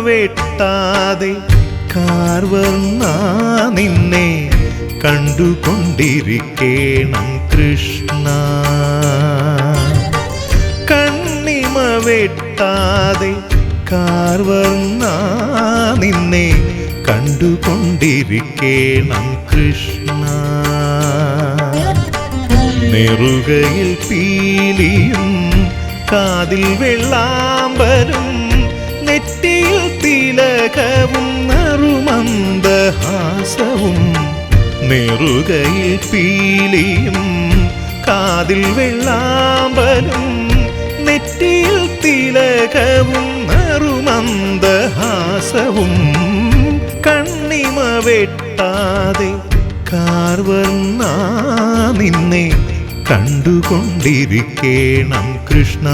വെട്ടാതെ കാർവർണ്ണ നിന്നെ കണ്ടുകൊണ്ടിരിക്കേണം കൃഷ്ണ. കണ്ണിമ വെട്ടാതെ കാർവർണ്ണ നിന്നെ കണ്ടുകൊണ്ടിരിക്കേണം കൃഷ്ണ. നെറുകയിൽ പീലിയും കാതിൽ വെള്ളാമ്പലും നെറ്റിയിൽ തിലകവും നറുമന്ദഹാസവും. നെറുകയിൽ പീലിയും കാതിൽ വെള്ളാമ്പലും നെറ്റിയിൽ തിലകവും നറുമന്ദഹാസവും. കണ്ണിമ വെട്ടാതെ കാർവർണ്ണ നിന്നെ കണ്ടുകൊണ്ടിരിക്കേണം കൃഷ്ണ.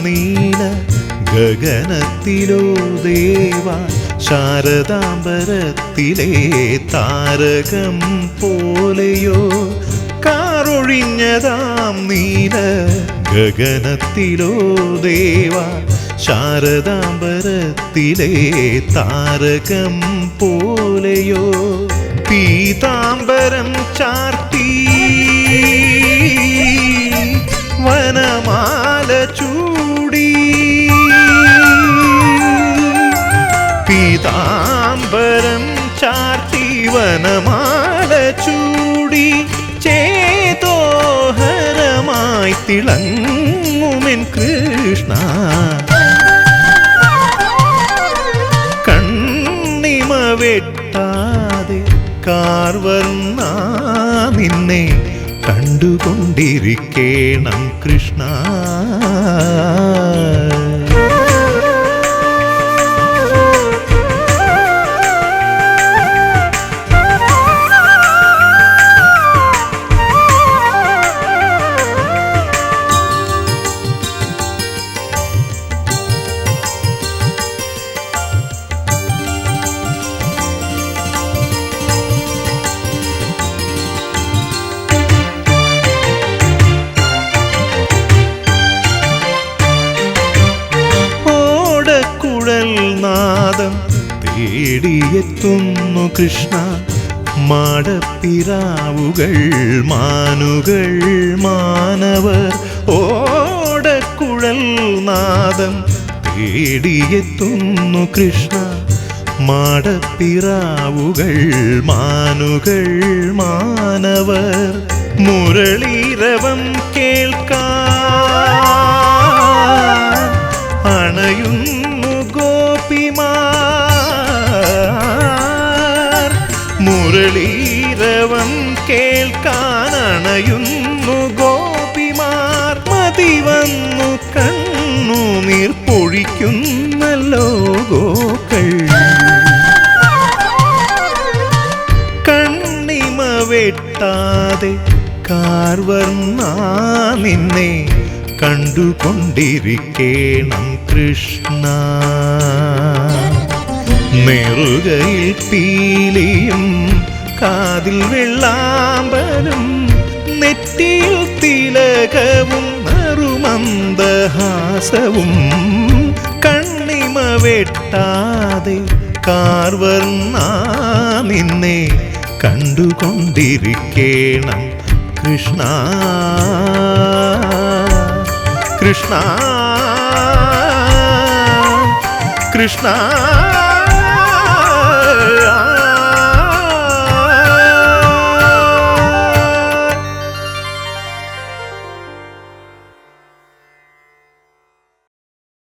നീല ഗഗനത്തിലോ ദേവ ശാരദാംബരത്തിലെ താരകം പോലെയോ. കാറൊഴിഞ്ഞതാം നീല ഗഗനത്തിലോ ദേവ ശാരദാംബരത്തിലെ താരകം പോലെയോ. പീതാംബരം ചാർത്തി വനമാല ചൂടി. പീതാംബരം ചാർത്തി വനമാല ചൂടി ചേതോഹരമായി തിളങ്ങുമെൻ കൃഷ്ണ. കണ്ണിമ വെട്ടാതെ കാർവർണ്ണ നിന്നെ കണ്ടുകൊണ്ടിരിക്കേണം കൃഷ്ണ. നാദം തേടിയെത്തുന്നു കൃഷ്ണ. മാടപ്പിറാവുകൾ മാനുകൾ മാനവർ. ഓടക്കുഴൽ നാദം തേടിയെത്തുന്നു കൃഷ്ണ. മാടപ്പിറാവുകൾ മാനുകൾ മാനവർ. മുരളീരവം കേൾക്കാൻ അണയുന്നു ഗോപിമാർ. മുരളീരവം കേൾക്കാനണയുന്നു ഗോപിമാർ. മതി വന്നു കണ്ണുനീർ പൊഴിക്കുന്നല്ലോ ഗോക്കൾ. കണ്ണിമ വെട്ടാതെ കാർവർണ്ണ നിന്നെ കണ്ടുകൊണ്ടിരിക്കേണം കൃഷ്ണ. നെറുകയിൽ പീലിയും കാതിൽ വെള്ളാമ്പലും നെറ്റിയിൽ തിലകവും നറുമന്ദഹാസവും. കണ്ണിമ വെട്ടാതെ കാർവർണ്ണ നിന്നെ കണ്ടുകൊണ്ടിരിക്കേണം കൃഷ്ണ. കൃഷ്ണ കൃഷ്ണ.